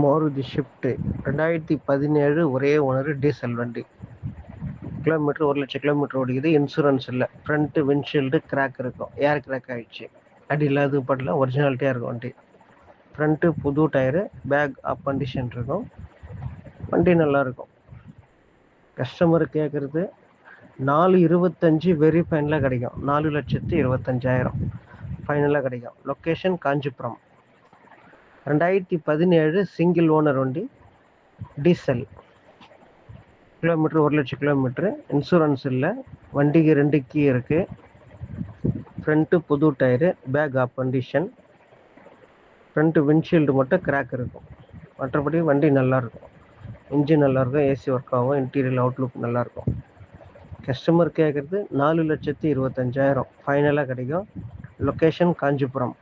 Maruti Swift 2017 ஒரே owner diesel வண்டி. Kilometre 1,00,000 kilometre ஓடிக்குது. இன்சூரன்ஸ் இல்லை. ஃப்ரண்ட்டு விண்ட்ஷீல்டு கிராக் இருக்கும். ஏர் கிராக் ஆகிடுச்சு. அடி இல்லாத படல ஒரிஜினாலிட்டியாக இருக்கும் வண்டி. ஃப்ரண்ட்டு புது டயரு, பேக் அப் கண்டிஷன் இருக்கும். வண்டி நல்லாயிருக்கும். கஸ்டமர் கேட்குறது 4,25 வெரி ஃபைனலாக கிடைக்கும். 4,25,000 ஃபைனலாக கிடைக்கும். லொக்கேஷன் காஞ்சிபுரம். 2017 சிங்கிள் ஓனர் வண்டி, டீசல். Kilometre 1,00,000 kilometre. இன்சூரன்ஸ் இல்லை. வண்டிக்கு 2 கீ இருக்குது. ஃப்ரண்ட்டு புது tyre, back half condition. Front windshield மட்டும் கிராக் இருக்கும். மற்றபடி வண்டி நல்லாயிருக்கும். இன்ஜின் நல்லாயிருக்கும். ஏசி ஒர்க் ஆகும். இன்டீரியல் அவுட்லுக் நல்லாயிருக்கும். கஸ்டமர் கேட்குறது 4,25,000 ஃபைனலாக கிடைக்கும். லொக்கேஷன் காஞ்சிபுரம்.